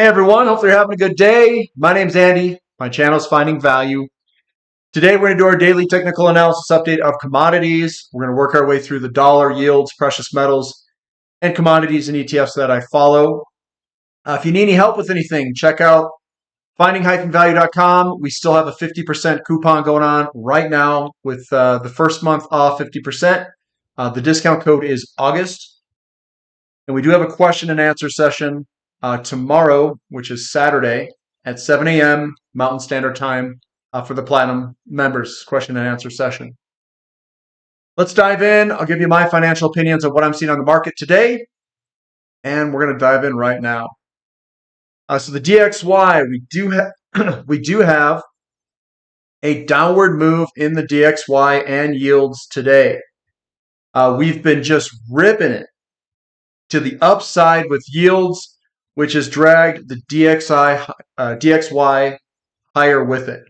Hey everyone, hopefully you're having a good day. My name's Andy. My channel is Finding Value. Today we're going to do our daily technical analysis update of commodities. We're going to work our way through the dollar, yields, precious metals, and commodities and ETFs that I follow. If you need any help with anything, check out finding-value.com. We still have a 50% coupon going on right now with the first month off 50%. The discount code is August. And we do have a question and answer session tomorrow, which is Saturday at 7 a.m. Mountain Standard Time for the Platinum members question and answer session. Let's dive in. I'll give you my financial opinions of what I'm seeing on the market today, and we're going to dive in right now. So the DXY, we do have a downward move in the DXY and yields today. We've been just ripping it to the upside with yields, which has dragged the DXY higher with it.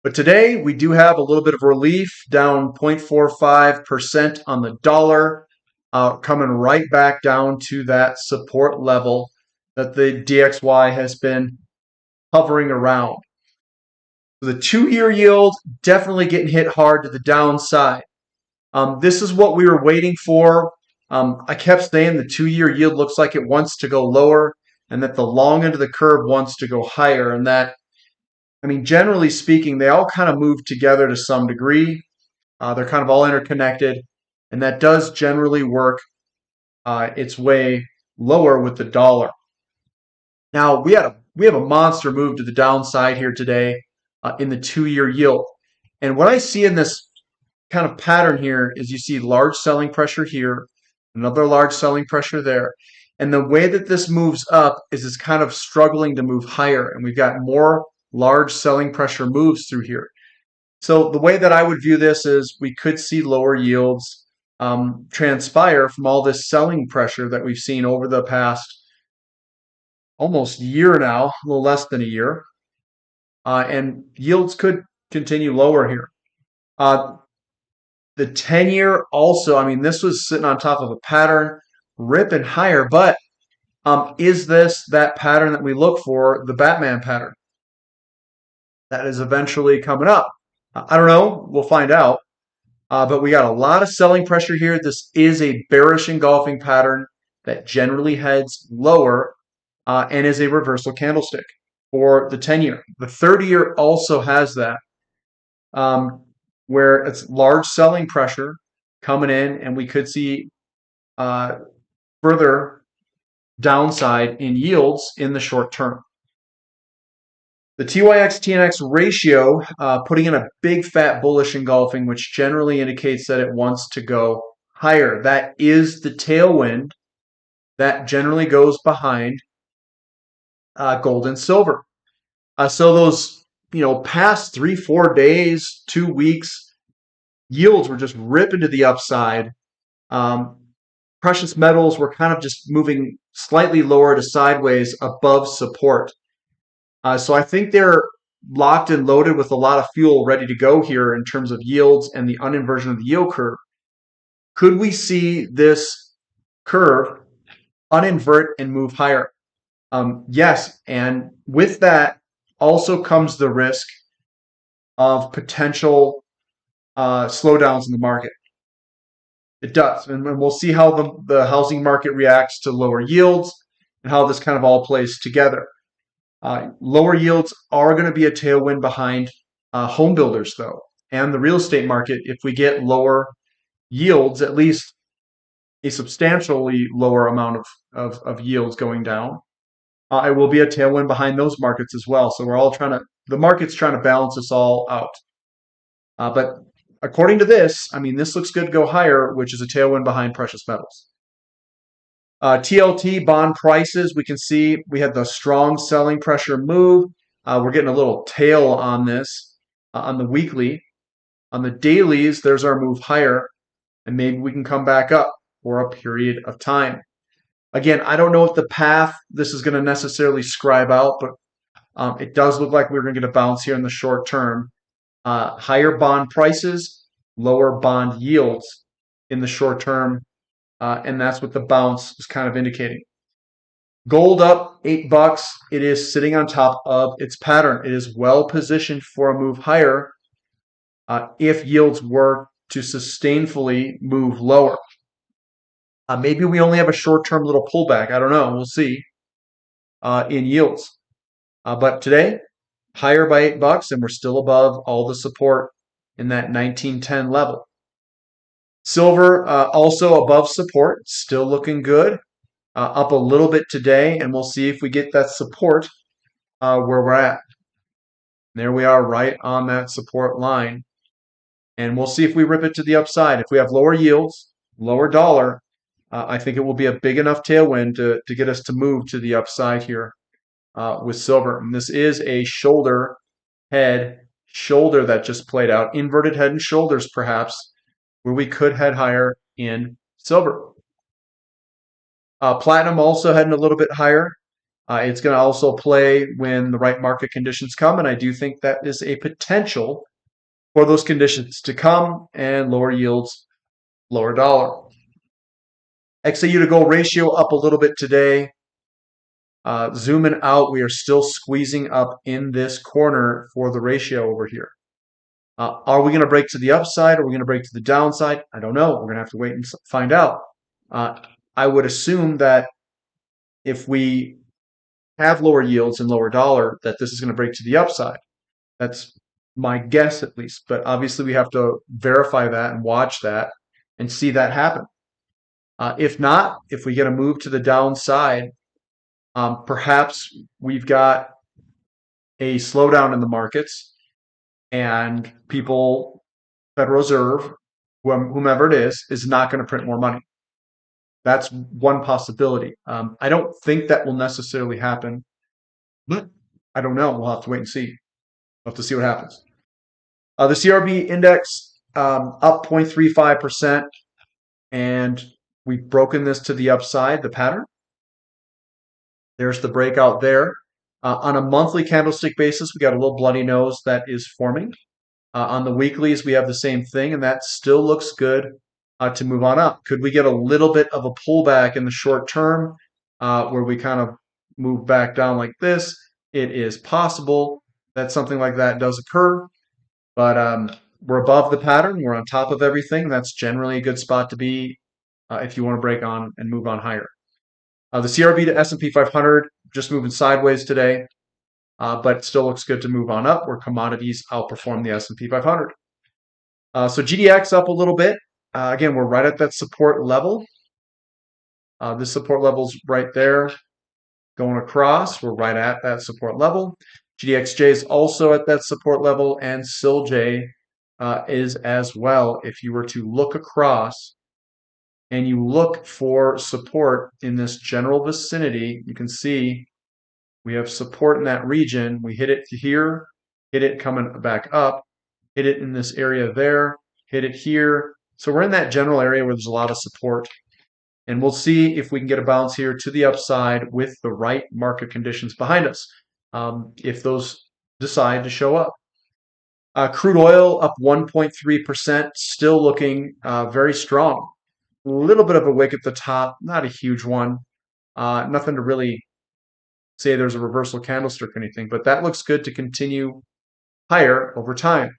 But today we do have a little bit of relief, down 0.45% on the dollar, coming right back down to that support level that the DXY has been hovering around. The 2-year yield definitely getting hit hard to the downside. This is what we were waiting for. I kept saying the 2-year yield looks like it wants to go lower and that the long end of the curve wants to go higher. And that, I mean, generally speaking, they all kind of move together to some degree. They're kind of all interconnected, and that does generally work its way lower with the dollar. Now, we have a monster move to the downside here today in the 2-year yield. And what I see in this kind of pattern here is you see large selling pressure here, another large selling pressure there. And the way that this moves up is it's kind of struggling to move higher. And we've got more large selling pressure moves through here. So the way that I would view this is we could see lower yields transpire from all this selling pressure that we've seen over the past almost year now, a little less than a year. And yields could continue lower here. The 10-year also, I mean, this was sitting on top of a pattern, ripping higher, but is this that pattern that we look for, the Batman pattern? That is eventually coming up. I don't know. We'll find out. But we got a lot of selling pressure here. This is a bearish engulfing pattern that generally heads lower and is a reversal candlestick for the 10-year. The 30-year also has that, where it's large selling pressure coming in, and we could see further downside in yields in the short term. The TYX-TNX ratio putting in a big fat bullish engulfing, which generally indicates that it wants to go higher. That is the tailwind that generally goes behind gold and silver. So those, past 3-4 days, 2 weeks, yields were just ripping to the upside. Precious metals were kind of just moving slightly lower to sideways above support. So I think they're locked and loaded with a lot of fuel ready to go here in terms of yields and the uninversion of the yield curve. Could we see this curve uninvert and move higher? Yes, and with that also comes the risk of potential slowdowns in the market. It does, and we'll see how the housing market reacts to lower yields and how this kind of all plays together. Lower yields are going to be a tailwind behind home builders, though, and the real estate market. If we get lower yields, at least a substantially lower amount of yields going down, it will be a tailwind behind those markets as well. So the market's trying to balance us all out. But according to this, I mean, this looks good to go higher, which is a tailwind behind precious metals. TLT bond prices, we can see we had the strong selling pressure move. We're getting a little tail on this on the weekly. On the dailies, there's our move higher, and maybe we can come back up for a period of time. Again, I don't know if the path this is going to necessarily scribe out, but it does look like we're going to get a bounce here in the short term. Higher bond prices, lower bond yields in the short term. And that's what the bounce is kind of indicating. Gold up $8. It is sitting on top of its pattern. It is well positioned for a move higher if yields were to sustainfully move lower. Maybe we only have a short-term little pullback. I don't know. We'll see in yields. But today, higher by $8, and we're still above all the support in that 1910 level. Silver also above support, still looking good. Up a little bit today, and we'll see if we get that support where we're at. There we are, right on that support line. And we'll see if we rip it to the upside. If we have lower yields, lower dollar, I think it will be a big enough tailwind to get us to move to the upside here with silver. And this is a shoulder, head, shoulder that just played out. Inverted head and shoulders, perhaps, where we could head higher in silver. Platinum also heading a little bit higher. It's going to also play when the right market conditions come, and I do think that is a potential for those conditions to come and lower yields, lower dollar. XAU to gold ratio up a little bit today. Zooming out, we are still squeezing up in this corner for the ratio over here. Are we going to break to the upside? Or are we going to break to the downside? I don't know. We're going to have to wait and find out. I would assume that if we have lower yields and lower dollar, that this is going to break to the upside. That's my guess, at least. But obviously, we have to verify that and watch that and see that happen. If not, if we get a move to the downside, perhaps we've got a slowdown in the markets and people, Federal Reserve, whomever it is not going to print more money. That's one possibility. I don't think that will necessarily happen, but I don't know. We'll have to wait and see. We'll have to see what happens. The CRB index up 0.35%, and we've broken this to the upside, the pattern. There's the breakout there. On a monthly candlestick basis, we got a little bloody nose that is forming. On the weeklies, we have the same thing, and that still looks good to move on up. Could we get a little bit of a pullback in the short term where we kind of move back down like this? It is possible that something like that does occur, but we're above the pattern. We're on top of everything. That's generally a good spot to be if you want to break on and move on higher. The CRB to S&P 500 just moving sideways today, but still looks good to move on up where commodities outperform the S&P 500. So GDX up a little bit. Again, we're right at that support level. This support level's right there going across. We're right at that support level. GDXJ is also at that support level, and SILJ is as well. If you were to look across and you look for support in this general vicinity, you can see we have support in that region. We hit it here, hit it coming back up, hit it in this area there, hit it here. So we're in that general area where there's a lot of support. And we'll see if we can get a bounce here to the upside with the right market conditions behind us, if those decide to show up. Crude oil up 1.3%, still looking very strong. A little bit of a wick at the top, not a huge one. Nothing to really say there's a reversal candlestick or anything, but that looks good to continue higher over time.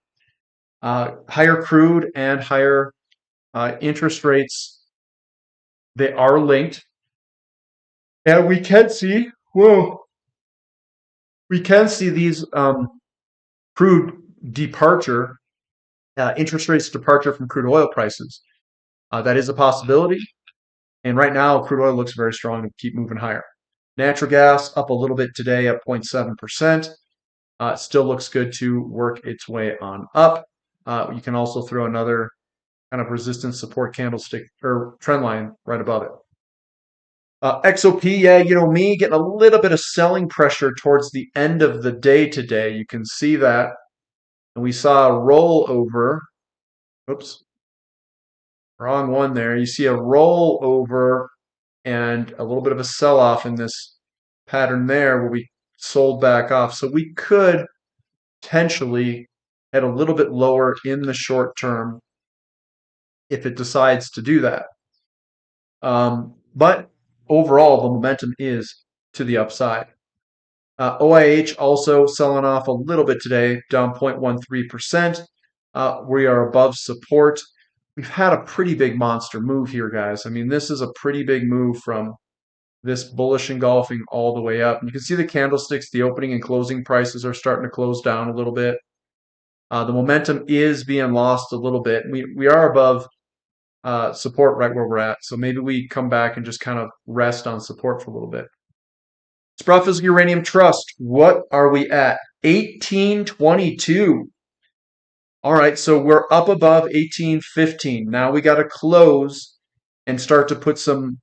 Higher crude and higher interest rates, they are linked. And we can see, we can see these crude departure, interest rates departure from crude oil prices. That is a possibility. And right now, crude oil looks very strong to keep moving higher. Natural gas up a little bit today at 0.7%. Still looks good to work its way on up. You can also throw another kind of resistance support candlestick or trend line right above it. XOP, yeah, you know me, getting a little bit of selling pressure towards the end of the day today. You can see that. And we saw a rollover. Oops. Wrong one there. You see a rollover and a little bit of a sell-off in this pattern there where we sold back off. So we could potentially head a little bit lower in the short term if it decides to do that. But overall, the momentum is to the upside. OIH also selling off a little bit today, down 0.13%. We are above support. We've had a pretty big monster move here, guys. I mean, this is a pretty big move from this bullish engulfing all the way up. And you can see the candlesticks, the opening and closing prices are starting to close down a little bit. The momentum is being lost a little bit. We are above support right where we're at. So maybe we come back and just kind of rest on support for a little bit. Sprott Physical Uranium Trust, what are we at? 1822. All right, so we're up above 1815. Now we got to close and start to put some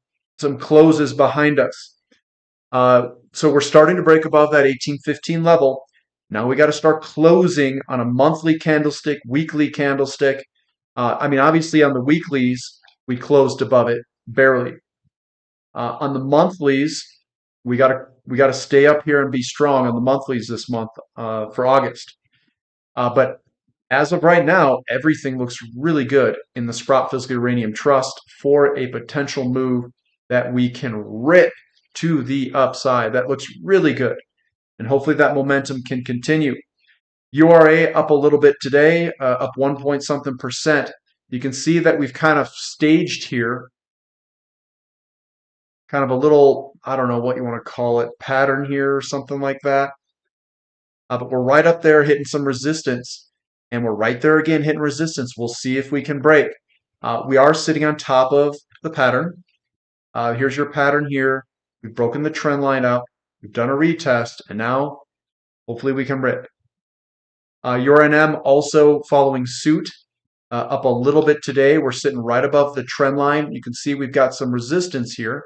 closes behind us. So we're starting to break above that 1815 level. Now we got to start closing on a monthly candlestick, weekly candlestick. I mean, obviously on the weeklies, we closed above it, barely. On the monthlies, we gotta stay up here and be strong on the monthlies this month for August. But as of right now, everything looks really good in the Sprott Physical Uranium Trust for a potential move that we can rip to the upside. That looks really good. And hopefully that momentum can continue. URA up a little bit today, up 1 point something percent. You can see that we've kind of staged here, kind of a little, I don't know what you want to call it, pattern here or something like that. But we're right up there hitting some resistance, and we're right there again hitting resistance. We'll see if we can break. We are sitting on top of the pattern. Here's your pattern here. We've broken the trend line up. We've done a retest, and now hopefully we can rip. URNM also following suit, up a little bit today. We're sitting right above the trend line. You can see we've got some resistance here.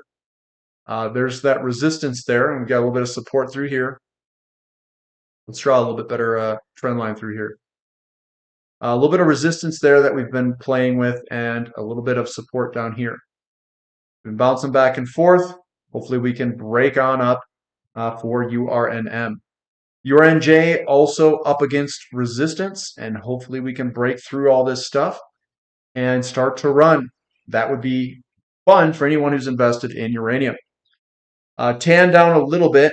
There's that resistance there, and we've got a little bit of support through here. Let's draw a little bit better trend line through here. A little bit of resistance there that we've been playing with, and a little bit of support down here. We've been bouncing back and forth. Hopefully we can break on up for URNM. URNJ also up against resistance, and hopefully we can break through all this stuff and start to run. That would be fun for anyone who's invested in uranium. TAN down a little bit,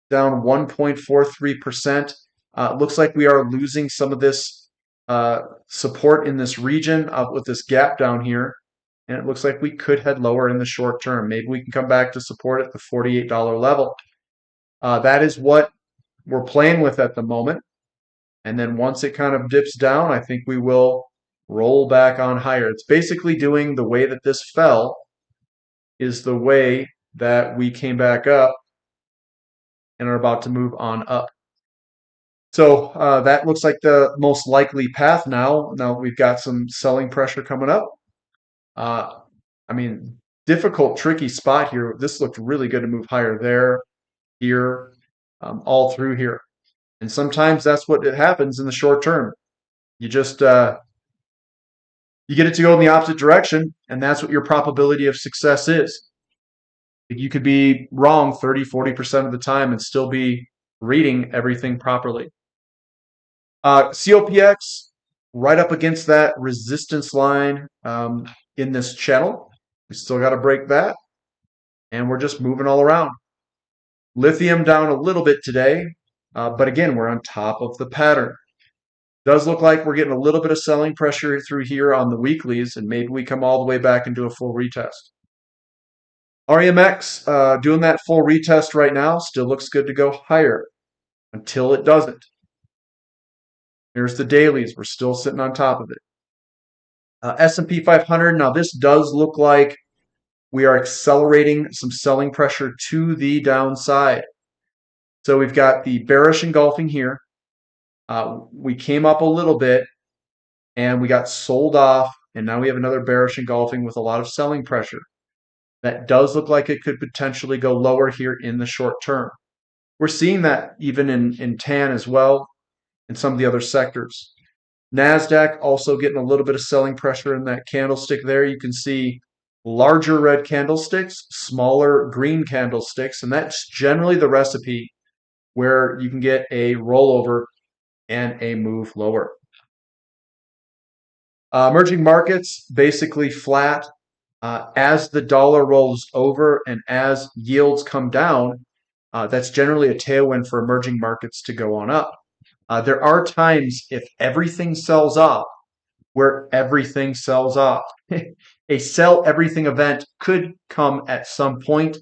down 1.43%. Looks like we are losing some of this support in this region with this gap down here. And it looks like we could head lower in the short term. Maybe we can come back to support at the $48 level. That is what we're playing with at the moment. And then once it kind of dips down, I think we will roll back on higher. It's basically doing the way that this fell is the way that we came back up and are about to move on up. So that looks like the most likely path now. Now we've got some selling pressure coming up. I mean, difficult, tricky spot here. This looked really good to move higher there, here, all through here. And sometimes that's what it happens in the short term. You just you get it to go in the opposite direction, and that's what your probability of success is. You could be wrong 30, 40% of the time and still be reading everything properly. COPX right up against that resistance line in this channel. We still got to break that, and we're just moving all around. Lithium down a little bit today, but again, we're on top of the pattern. Does look like we're getting a little bit of selling pressure through here on the weeklies, and maybe we come all the way back and do a full retest. REMX doing that full retest right now, still looks good to go higher until it doesn't. Here's the dailies. We're still sitting on top of it. S&P 500, now this does look like we are accelerating some selling pressure to the downside. So we've got the bearish engulfing here. We came up a little bit and we got sold off, and now we have another bearish engulfing with a lot of selling pressure. That does look like it could potentially go lower here in the short term. We're seeing that even in TAN as well, and some of the other sectors. NASDAQ also getting a little bit of selling pressure in that candlestick there. You can see larger red candlesticks, smaller green candlesticks, and that's generally the recipe where you can get a rollover and a move lower. Emerging markets basically flat. As the dollar rolls over and as yields come down, That's generally a tailwind for emerging markets to go on up. There are times if everything sells off, where everything sells off. A sell everything event could come at some point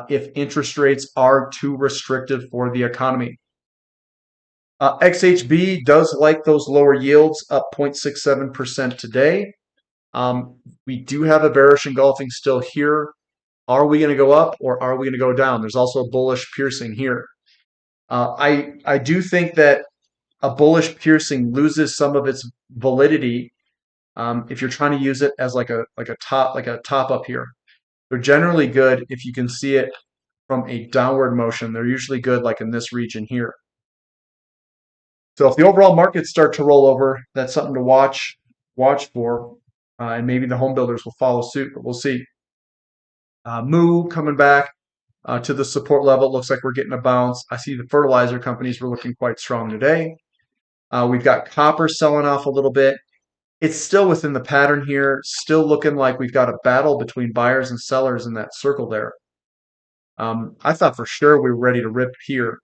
if interest rates are too restrictive for the economy. XHB does like those lower yields, up 0.67% today. We do have a bearish engulfing still here. Are we going to go up or are we going to go down? There's also a bullish piercing here. I do think that a bullish piercing loses some of its validity if you're trying to use it as like a top up here. They're generally good if you can see it from a downward motion. They're usually good like in this region here. So if the overall markets start to roll over, that's something to watch for, and maybe the home builders will follow suit, but we'll see. Moo coming back to the support level. It looks like we're getting a bounce. I see the fertilizer companies were looking quite strong today. We've got copper selling off a little bit. It's still within the pattern here, still looking like we've got a battle between buyers and sellers in that circle there. I thought for sure we were ready to rip here.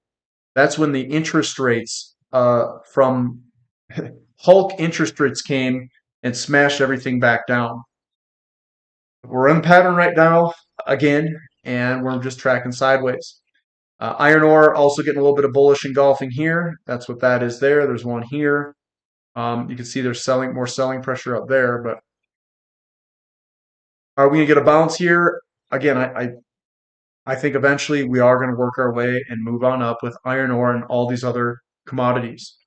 That's when the interest rates from Hulk interest rates came and smashed everything back down. We're in pattern right now again, and we're just tracking sideways. Iron ore also getting a little bit of bullish engulfing here. That's what that is there. There's one here. You can see there's more selling pressure up there, but are we going to get a bounce here? Again, I think eventually we are going to work our way and move on up with iron ore and all these other commodities.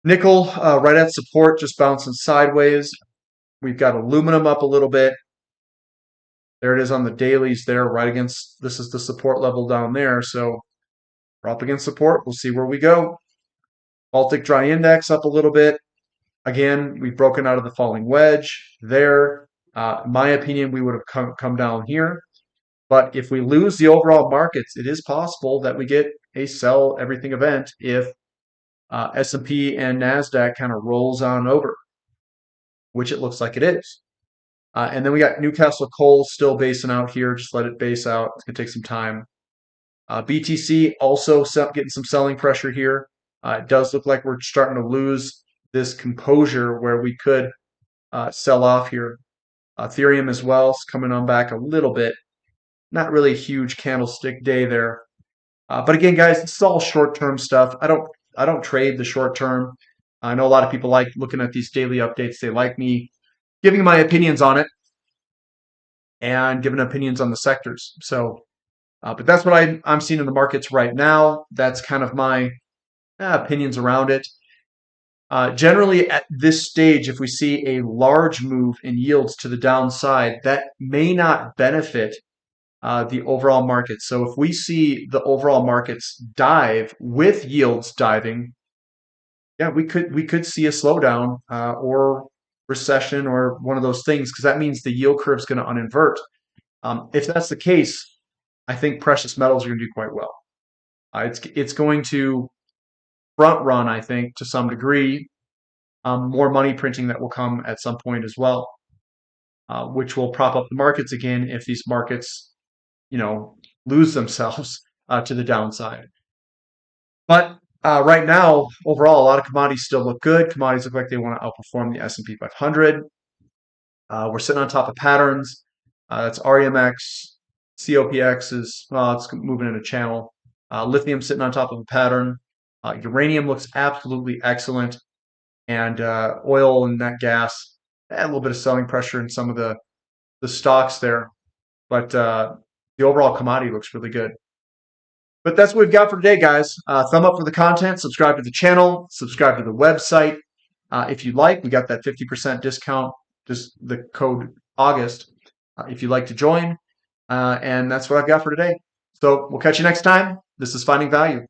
Nickel right at support, just bouncing sideways. We've got aluminum up a little bit. There it is on the dailies there, right against, this is the support level down there. So we're up against support. We'll see where we go. Baltic Dry Index up a little bit. Again, we've broken out of the falling wedge there. In my opinion, we would have come down here. But if we lose the overall markets, it is possible that we get a sell everything event if S&P and NASDAQ kind of rolls on over, which it looks like it is. And then we got Newcastle Coal still basing out here. Just let it base out. It's going to take some time. BTC also getting some selling pressure here. It does look like we're starting to lose this composure where we could sell off here. Ethereum as well is coming on back a little bit. Not really a huge candlestick day there. But again, guys, this is all short-term stuff. I don't trade the short term. I know a lot of people like looking at these daily updates. They like me giving my opinions on it and giving opinions on the sectors. So, but that's what I'm seeing in the markets right now. That's kind of my opinions around it. Generally, at this stage, if we see a large move in yields to the downside, that may not benefit the overall market. So if we see the overall markets dive with yields diving, yeah, we could see a slowdown or recession or one of those things, because that means the yield curve is going to uninvert. If that's the case, I think precious metals are going to do quite well. It's going to front run, I think, to some degree. More money printing that will come at some point as well, which will prop up the markets again if these markets, lose themselves to the downside. But right now, overall, a lot of commodities still look good. Commodities look like they want to outperform the S&P 500. We're sitting on top of patterns. That's REMX. COPX is, well, it's moving in a channel. Lithium sitting on top of a pattern. Uranium looks absolutely excellent. And oil and nat gas, a little bit of selling pressure in some of the stocks there. But the overall commodity looks really good. But that's what we've got for today, guys. Thumb up for the content. Subscribe to the channel. Subscribe to the website. If you like, we got that 50% discount, just the code August, if you'd like to join. And that's what I've got for today. So we'll catch you next time. This is Finding Value.